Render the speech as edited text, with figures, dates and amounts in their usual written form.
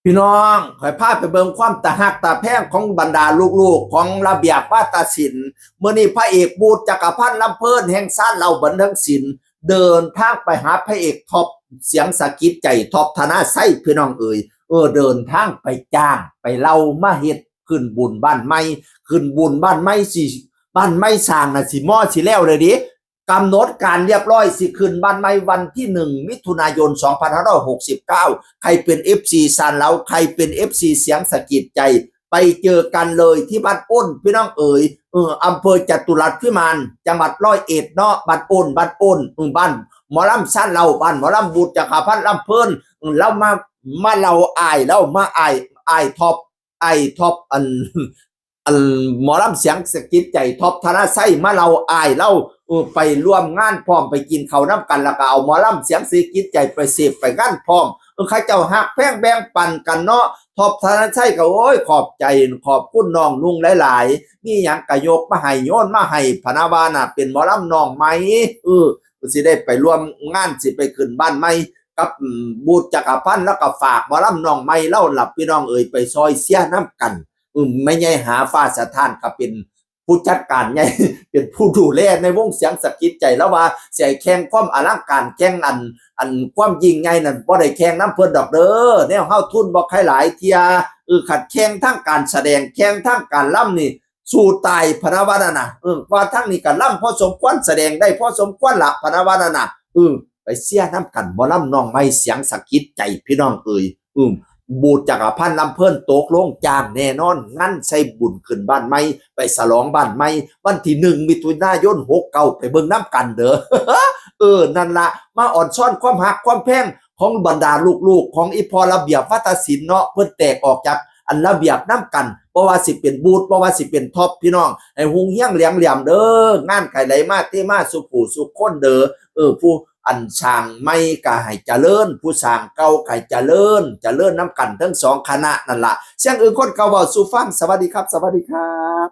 พี่น้องขอยพาไปเบิ่งความตาหักตาแพงของบรรดาลูกๆของระเบียบวาทศิลป์มื้อนี้พระเอกบูตรจักรพันธ์ลำเพิ่นแห่งซ่านเหล่าบันเทิงศิลป์เดินทางไปหาพระเอกท็อปเสียงสะกิดใจท็อปธนาไส้พี่น้องเอ๋ยเดินทางไปจ้างไปเล่ามาเฮ็ดขึ้นบุญบ้านใหม่ขึ้นบุญบ้านใหม่สิบ้านใหม่สร้างน่ะสิมอสิแล้วเลยดิกำหนดการเรียบร้อยสิขึ้นบ้านใหม่วันที่1 มิถุนายน 2569ใครเป็น FC ซานเหลาใครเป็น FC เสียงสะกิดใจไปเจอกันเลยที่บ้านอ้นพี่น้องเอ๋ยอำเภอจตุรัสพิมานจังหวัด101เนาะบ้านอ้นบ้านหมอลำซานเหลาบ้านหมอลำบุตรจักรพันธ์ลำเพิ่นแล้วมาเราอายแล้วมาอายท็อปอันหมอลำเสียงสะกิดใจท็อปธนาไส้มาเราอายเล่าไปร่วมงานพร้อมไปกินข้าวน้ำกันแล้วก็เอาหมอลำเสียงสะกิดใจไปเสพไปงานพร้อมใครเจ้าหักแพงแบ่งปันกันเนาะท็อปธนาไส้ก็โอ้ยขอบใจขอบคุณน้องนุ่งหลายๆนี่หยังกะยกมาให้โยนมาให้พนาวาน่ะเป็นหมอลำน้องไหมสิได้ไปร่วมงานสิไปขึ้นบ้านใหม่กับบูตรจักรพันธ์แล้วก็ฝากหมอลำน้องใหม่เล่าหลับพี่น้องเอ่ยไปซอยเสียน้ำกันไม่ใช่หาฟ้าสถานก็เป็นผู้จัดการไงเป็นผู้ดูแลในวงเสียงสะกิดใจแล้วว่าเสียแข่งความอลังการแข่งอันความยิ่งใหญ่นั่นบ่ได้แข่งน้ำเพิ่นดอกเด้อแนวเฮาทุนบ่ใครหลายเที่ยขัดแข่งทั้งการแสดงแข่งทั้งการล่ำนี่สู้ตายพนาวาน่ะว่าทั้งนี้ก็ล่ำพอสมควรแสดงได้พอสมควรละพนาวาน่ะไปเสียน้ำกันบ่ล่ำน้องไม่เสียงสะกิดใจพี่น้องเอ่ยบูตรจักรพันธ์ลำเพิ่นตกลงจ้างแน่นอนงั้นใส่บุญขึ้นบ้านใหม่ไปฉลองบ้านใหม่วันที่1 มิถุนายน69ไปเบิ่งน้ำกันเด้อนั่นละมาอ่อนช้อนความหักความแพงของบรรดาลูกๆของอีพอระเบียบวาทศิลป์เนาะเพิ่นแตกออกจากอันระเบียบน้ำกันเพราะว่าสิเป็นบูตรเพราะว่าสิเป็นท็อปพี่น้องไอ้หุงเฮี้ยงเหลียงเหลี่ยมเด้องานไก่ไหลมาเตมาสุผู้สุคนเด้อผู้อันสร้างไม่ก็ให้เจริญผู้สร้างเก่าก็ให้เจริญน้ำกันทั้งสองคณะนั่นล่ะเสียงอื่นคนเก่าเว้าสู่ฟังสวัสดีครับสวัสดีครับ